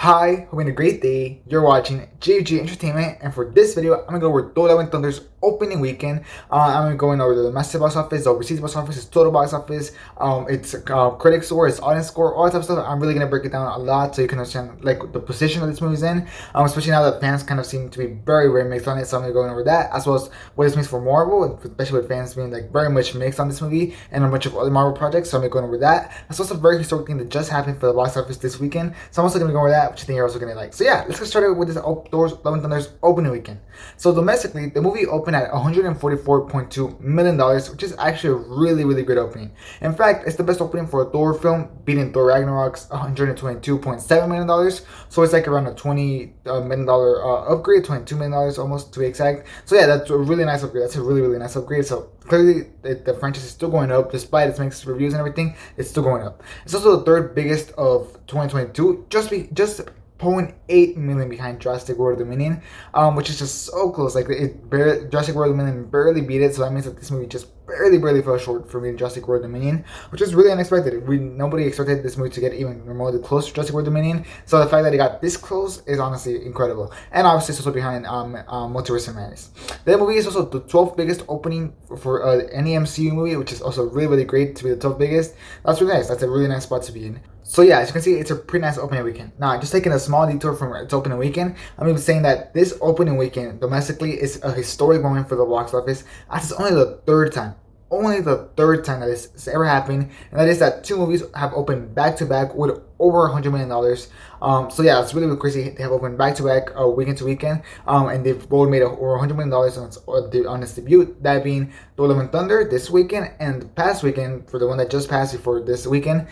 Hi, hope you're having a great day. You're watching JG Entertainment, and for this video, I'm gonna go over Thor: Love and Thunder's opening weekend. I'm gonna go over the domestic box office, the overseas box office, its total box office, its critic score, its audience score, all that type of stuff. I'm really gonna break it down a lot so you can understand like the position that this movie's in. Especially now that fans kind of seem to be very, very mixed on it. So I'm gonna go over that as well as what this means for Marvel, especially with fans being like very much mixed on this movie and a bunch of other Marvel projects. So I'm gonna go over that. That's also a very historic thing that just happened for the box office this weekend. So I'm also gonna go over that, which I think you're also gonna like. So yeah, let's get started with this Thor's Love and Thunder's opening weekend. So domestically, the movie opened at $144.2 million, which is actually a really, really good opening. In fact, it's the best opening for a Thor film, beating Thor Ragnarok's $122.7 million. So it's like around a $20 million upgrade, $22 million almost to be exact. So yeah, that's a really nice upgrade. That's a really, really nice upgrade. So clearly, the franchise is still going up despite its mixed reviews and everything. It's still going up. It's also the third biggest of 2022, just 0.8 million behind Jurassic World Dominion, which is just so close. Like Jurassic World Dominion barely beat it, so that means that this movie just barely fell short for me. Jurassic World Dominion, which is really unexpected. Nobody expected this movie to get even remotely close to Jurassic World Dominion. So the fact that it got this close is honestly incredible. And obviously it's also behind Multiverse of Madness. The movie is also the 12th biggest opening for any MCU movie, which is also really great to be the 12th biggest. That's really nice. That's a really nice spot to be in. So yeah, as you can see, it's a pretty nice opening weekend. Now, just taking a small detour from its opening weekend, I'm even saying that this opening weekend domestically is a historic moment for the box office, as it's only the third time that this has ever happened, and that is that two movies have opened back to back with over $100 million. So yeah, it's really crazy. They have opened back to back, weekend to weekend, and they've both made over $100 million on its debut. That being Thor: Love and Thunder this weekend, and the past weekend for the one that just passed before this weekend,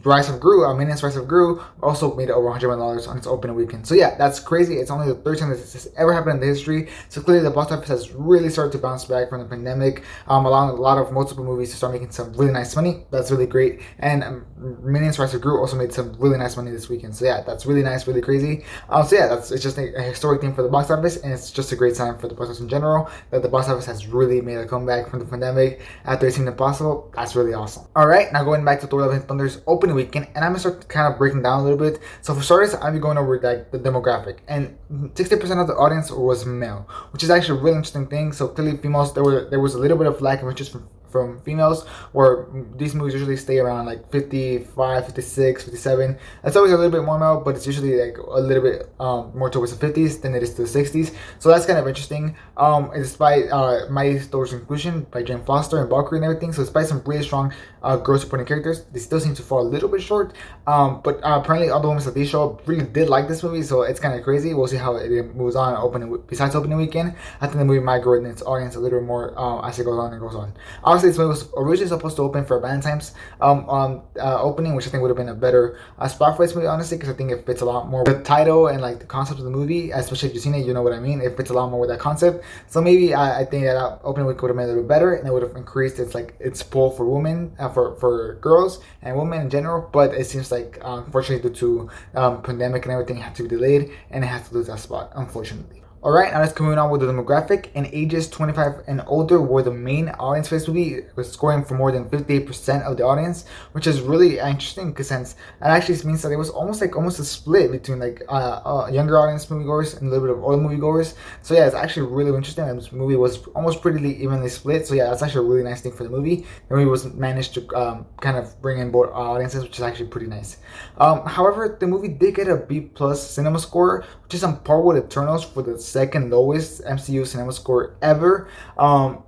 Minions Rise of Gru also made over $100 million on its opening weekend. So yeah, that's crazy. It's only the third time this has ever happened in the history. So clearly the box office has really started to bounce back from the pandemic, allowing a lot of multiple movies to start making some really nice money. That's really great. And Minions Rise of Gru also made some really nice money this weekend. So yeah, that's really nice, really crazy. So yeah, it's just a historic thing for the box office, and it's just a great sign for the box office in general that the box office has really made a comeback from the pandemic after it seemed impossible. That's really awesome. All right, now going back to Thor: Love and Thunder's opening weekend, and I'm gonna start kind of breaking down a little bit. So for starters, I'll be going over like the demographic, and 60% of the audience was male, which is actually a really interesting thing. So clearly females, there was a little bit of lack of interest from females, where these movies usually stay around like 55, 56, 57. It's always a little bit more male, but it's usually like a little bit more towards the 50s than it is to the 60s. So that's kind of interesting. Despite Mighty Thor's inclusion by Jane Foster and Valkyrie and everything, so despite some really strong girl supporting characters, they still seem to fall a little bit short. But apparently all the women that they show up really did like this movie, so it's kind of crazy. We'll see how it moves on besides opening weekend. I think the movie might grow in its audience a little more as it goes on and goes on. Obviously, this movie was originally supposed to open for Valentine's opening, which I think would have been a better spot for this movie, honestly, because I think it fits a lot more with the title and like the concept of the movie. Especially if you've seen it, you know what I mean. It fits a lot more with that concept. So maybe I think that opening week would have been a little bit better, and it would have increased its pull for women, for girls and women in general. But it seems like unfortunately due to pandemic and everything, it had to be delayed, and it has to lose that spot, unfortunately. Alright, now let's continue on with the demographic. And ages 25 and older were the main audience for this movie, was scoring for more than 58% of the audience, which is really interesting because since that actually means that it was almost a split between like younger audience moviegoers and a little bit of older moviegoers. So yeah, it's actually really interesting. And this movie was almost pretty evenly split. So yeah, that's actually a really nice thing for the movie. The movie was managed to kind of bring in both audiences, which is actually pretty nice. However, the movie did get a B+ Cinemascore, which is on par with Eternals for the second lowest MCU Cinemascore ever.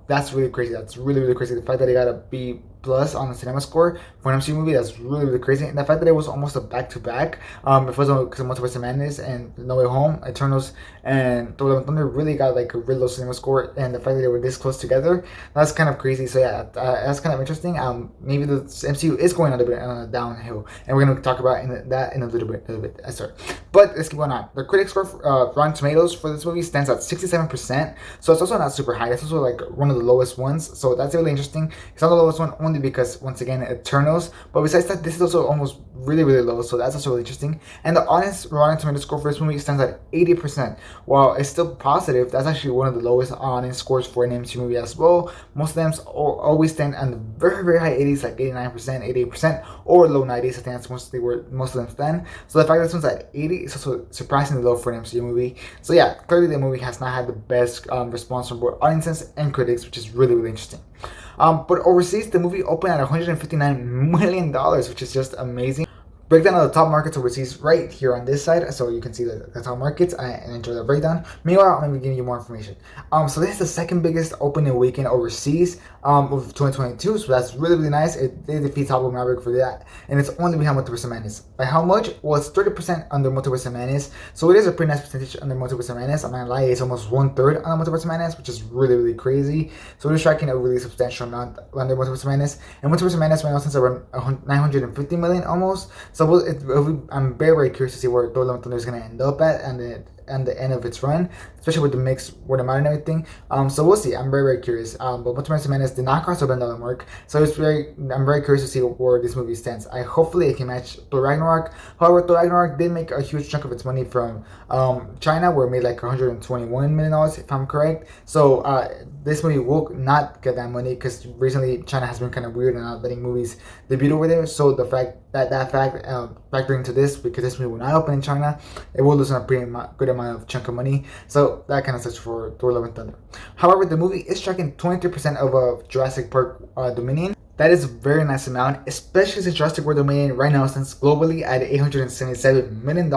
That's really crazy. That's really crazy. The fact that it got a B+ on the Cinemascore for an MCU movie, that's really crazy. And the fact that it was almost a back-to-back, it was because of Multiverse of Madness and No Way Home, Eternals and Thor: Love and Thunder really got like a really low Cinemascore, and the fact that they were this close together, that's kind of crazy. So yeah, that's kind of interesting. Maybe the MCU is going a little bit on a downhill, and we're gonna talk about that in a little bit. Sorry, but let's keep going on. The critic score for Rotten Tomatoes for this movie stands at 67%, so it's also not super high. It's also like one of the lowest ones, so that's really interesting. It's not the lowest one. Only only because once again Eternals. But besides that, this is also almost really really low, so that's also really interesting. And the honest Rotten Tomatoes score for this movie stands at 80%. While it's still positive, that's actually one of the lowest honest scores for an MCU movie as well. Most of them always stand on the very very high 80s, like 89%, 88%, or low 90s. I think that's mostly where most of them stand. So the fact that this one's at 80 is also surprisingly low for an MCU movie. So yeah, clearly the movie has not had the best response from both audiences and critics, which is really really interesting. But overseas, the movie opened at $159 million, which is just amazing. Breakdown of the top markets overseas right here on this side, so you can see the top markets and enjoy the breakdown. Meanwhile, I'm going to be giving you more information. So this is the second biggest opening weekend overseas of 2022, so that's really really nice. It defeats Top Gun Maverick for that, and it's only behind Multiverse of Madness. By how much? Well, it's 30% under Multiverse of Madness, so it is a pretty nice percentage under Multiverse of Madness. I'm not gonna lie, it's almost 1/3 on Multiverse of Madness, which is really really crazy. So it is tracking a really substantial amount under Multiverse of Madness, and Multiverse of Madness right now since around 950 million almost. So I'm very very curious to see where Thor: Love and Thunder is gonna end up at, and the end of its run, especially with the mixed word of mouth and everything. So we'll see. I'm very very curious. But Multiverse of Madness did not cross the $1 billion mark, so I'm very curious to see where this movie stands. Hopefully it can match Thor Ragnarok. However, Thor Ragnarok did make a huge chunk of its money from China, where it made like $121 million if I'm correct. So this movie will not get that money because recently China has been kind of weird and not letting movies debut over there. So the fact that factoring into this, because this movie will not open in China, it will lose a pretty good amount of chunk of money. So that kind of sucks for Thor: Love and Thunder. However, the movie is tracking 23% of Jurassic Park Dominion. That is a very nice amount, especially since Jurassic World Dominion right now stands globally at $877 million.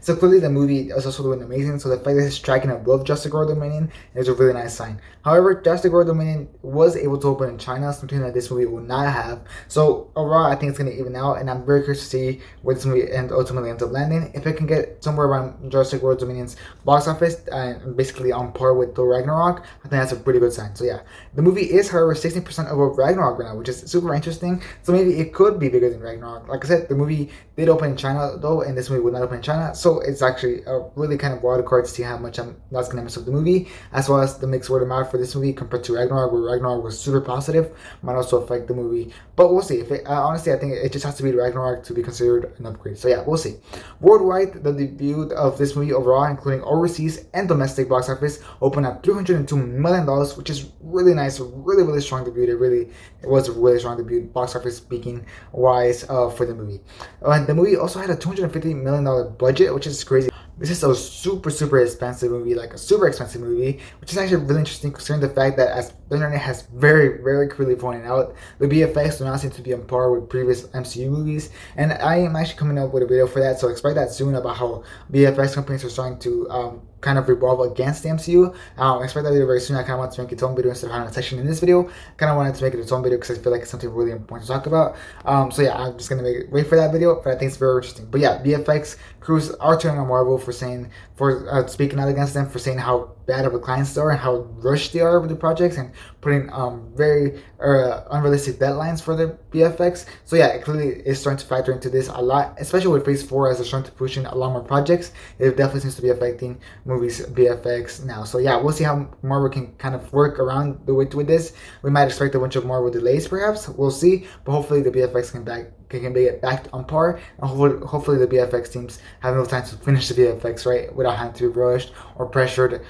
So clearly the movie is also doing amazing. So the fact that it's tracking above Jurassic World Dominion is a really nice sign. However, Jurassic World Dominion was able to open in China, something that this movie will not have. So overall, I think it's going to even out, and I'm very curious to see where this movie ultimately ends up landing. If it can get somewhere around Jurassic World Dominion's box office and basically on par with Thor Ragnarok, I think that's a pretty good sign. So yeah, the movie is however 16% above Ragnarok right now, which is super interesting. So maybe it could be bigger than Ragnarok. Like I said, the movie did open in China though, and this movie would not open in China. So it's actually a really kind of wild card to see how much that's going to mess up the movie, as well as the mixed word of mouth for this movie compared to Ragnarok, where Ragnarok was super positive, might also affect the movie. But we'll see. If it, honestly, I think it just has to be Ragnarok to be considered an upgrade. So yeah, we'll see. Worldwide, the debut of this movie overall, including overseas and domestic box office, opened at $302 million, which is really nice, really really strong debut. It was a really strong debut, box office speaking wise, for the movie. The movie also had a $250 million budget, which is crazy. This is a super expensive movie, like a super expensive movie, which is actually really interesting considering the fact that, as the internet has very clearly pointed out, the VFX do not seem to be on par with previous MCU movies, and I am actually coming up with a video for that, so expect that soon, about how VFX companies are starting to kind of revolve against the MCU. Expect that video very soon. I kind of want to make its own video instead of having a section in this video. Kind of wanted to make it its own video because I feel like it's something really important to talk about. So yeah, I'm just gonna wait for that video, but I think it's very interesting. But yeah, VFX crews are turning on Marvel for speaking out against them, for saying how bad of a clients they are and how rushed they are with the projects and putting very unrealistic deadlines for the VFX. So yeah, it clearly is starting to factor into this a lot, especially with Phase 4 as they're starting to push in a lot more projects. It definitely seems to be affecting movies VFX now. So yeah, we'll see how Marvel can kind of work around with this. We might expect a bunch of Marvel delays perhaps, we'll see, but hopefully the VFX can be back on par, and hopefully the VFX teams have enough time to finish the VFX right without having to be rushed or pressured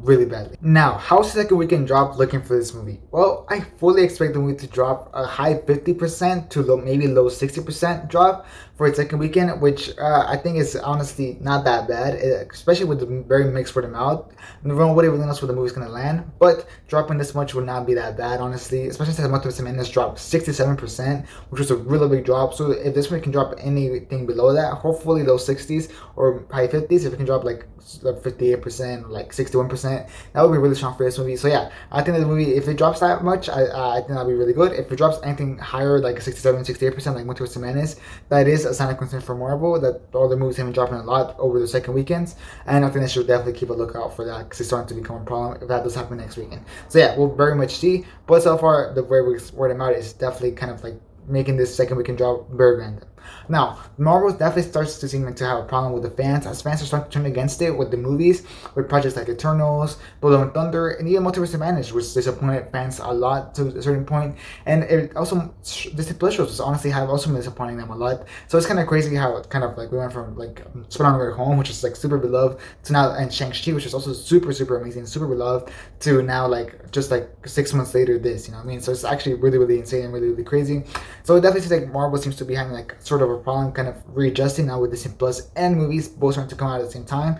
really badly. Now, how's the second weekend drop looking for this movie? Well, I fully expect the movie to drop a high 50% to maybe low 60% drop for its second weekend, which I think is honestly not that bad, especially with the very mixed word of mouth. Nobody really knows where the movie's gonna land, but dropping this much would not be that bad, honestly, especially since Multiverse of Madness dropped 67%, which was a really big drop. So if this one can drop anything below that, hopefully low 60s or high 50s, if it can drop like 58%, like 61%, that would be really strong for this movie. So yeah, I think that the movie, if it drops that much, I think that'll be really good. If it drops anything higher, like 67, 68%, like Multiverse of Madness, that is a sign of concern for Marvel, that all the movies have been dropping a lot over the second weekends, and I think they should definitely keep a lookout for that, because it's starting to become a problem if that does happen next weekend. So yeah, we'll very much see, but so far the very word of mouth is definitely kind of like making this second weekend drop very random. Now, Marvel definitely starts to seem like to have a problem with the fans, as fans are starting to turn against it with the movies, with projects like Eternals, Thor: Love and Thunder, and even Multiverse of Madness, which disappointed fans a lot to a certain point. And it also, Disney Plus shows honestly have also been disappointing them a lot. So it's kind of crazy how it kind of like we went from like Spider-Man Way Home, which is like super beloved, to now, and Shang-Chi, which is also super, super amazing, super beloved, to now like just like 6 months later this, you know what I mean? So it's actually really, really insane and really, really crazy. So it definitely seems like Marvel seems to be having like sort of a problem kind of readjusting now with Disney Plus and movies both starting to come out at the same time.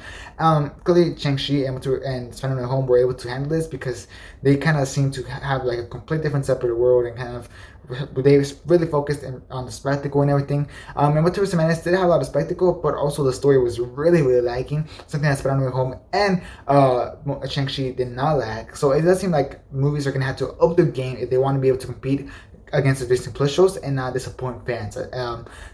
Clearly Shang-Chi and Spider-Man Home were able to handle this because they kind of seem to have like a complete different separate world, and kind of they really focused on the spectacle and everything. And Multiverse of Madness did have a lot of spectacle, but also the story was really, really lacking. Something that Spider-Man Home and Shang-Chi did not lack. So it does seem like movies are going to have to up their game if they want to be able to compete against the Disney Plus shows and not disappoint fans.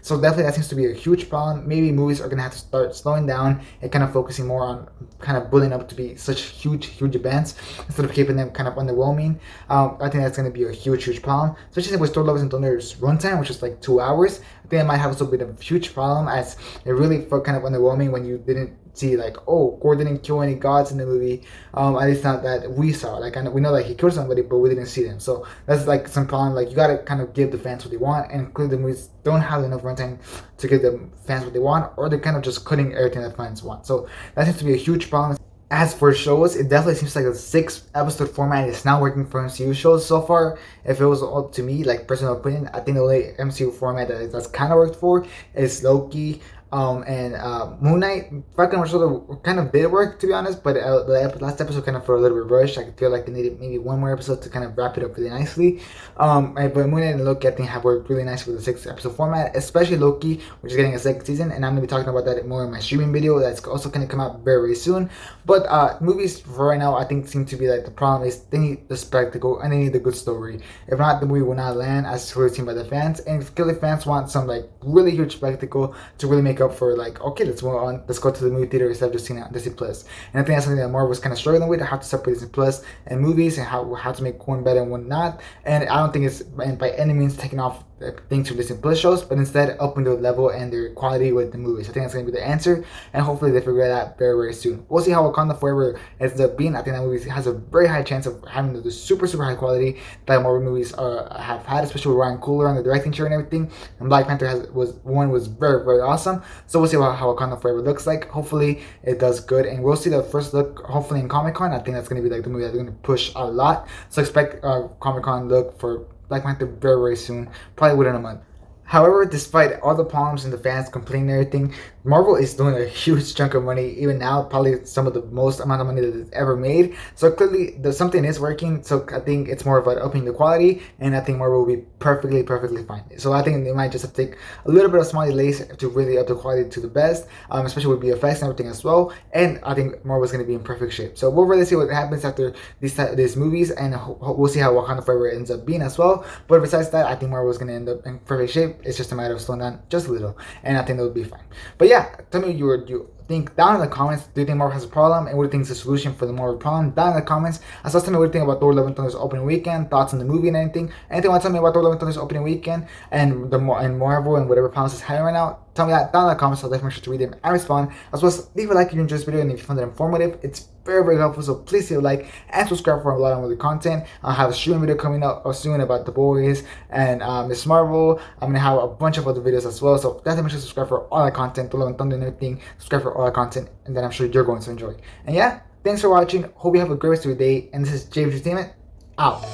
So definitely that seems to be a huge problem. Maybe movies are gonna have to start slowing down and kind of focusing more on kind of building up to be such huge events instead of keeping them kind of underwhelming. I think that's gonna be a huge problem, especially with Thor: Love and Thunder's runtime, which is like 2 hours. I think it might have also been a huge problem, as it really felt kind of underwhelming when you didn't see like, oh, Gore didn't kill any gods in the movie. At least not that we saw. Like, I know, we know like he killed somebody, but we didn't see them. So that's like some problem. Like, you gotta kind of give the fans what they want, and clearly the movies don't have enough runtime to give the fans what they want, or they're kind of just cutting everything that fans want. So that seems to be a huge problem. As for shows, it definitely seems like a 6-episode format is not working for MCU shows so far. If it was up to me, like personal opinion, I think the only MCU format that's kind of worked for is Loki, and Moon Knight. Falcon and Winter Soldier kind of did work, to be honest, but the last episode kind of felt a little bit rushed. I feel like they needed maybe one more episode to kind of wrap it up really nicely. But Moon Knight and Loki, I think, have worked really nice with the 6-episode format, especially Loki, which is getting a second season, and I'm going to be talking about that more in my streaming video that's also going to come out very, very soon. But movies for right now, I think, seem to be like the problem is they need the spectacle and they need the good story. If not, the movie will not land as clearly seen by the fans, and if the fans want some like really huge spectacle to really make up for, like, okay, let's go to the movie theater instead of just seeing it on Disney Plus. And I think that's something that Marvel was kind of struggling with, how to separate Disney Plus and movies, and how to make one better and one not. And I don't think it's by any means taking off things from Disney Plus shows, but instead upping their level and their quality with the movies. I think that's going to be the answer, and hopefully they figure it out very, very soon. We'll see how Wakanda Forever ends up being. I think that movie has a very high chance of having the super high quality that Marvel movies have had, especially with Ryan Coogler on the directing chair and everything. And Black Panther was very, very awesome. So we'll see how Wakanda Forever looks like. Hopefully it does good, and we'll see the first look hopefully in Comic-Con. I think that's going to be like the movie that's going to push a lot. So expect Comic-Con look for Black Panther very, very soon, probably within a month. However, despite all the problems and the fans complaining and everything, Marvel is doing a huge chunk of money even now, probably some of the most amount of money that it's ever made. So clearly something is working. So I think it's more about upping the quality, and I think Marvel will be perfectly fine. So I think they might just have to take a little bit of small delays to really up the quality to the best, especially with VFX and everything as well. And I think Marvel's going to be in perfect shape. So we'll really see what happens after these movies, and we'll see how Wakanda Forever ends up being as well. But besides that, I think Marvel's going to end up in perfect shape. It's just a matter of slowing down just a little, and I think that would be fine. But yeah, tell me you think down in the comments. Do you think Marvel has a problem, and what do you think is the solution for the Marvel problem? Down in the comments. As well, tell me what you think about Thor: Love and Thunder's opening weekend, thoughts on the movie and anything. Anything you want to tell me about Thor: Love and Thunder's opening weekend and Marvel and whatever problems it's having right now? Tell me that down in the comments. I'll definitely make sure to read them and respond. As well as leave a like if you enjoyed this video, and if you found it informative, it's very helpful. So please leave a like and subscribe for a lot of other content. I'll have a streaming video coming up soon about The Boys and Miss Marvel. I'm gonna have a bunch of other videos as well. So definitely make sure to subscribe for all that content, Thor: Love and Thunder and everything. Subscribe for all that content, and then I'm sure you're going to enjoy. And yeah, thanks for watching. Hope you have a great rest of your day. And this is JV Entertainment out.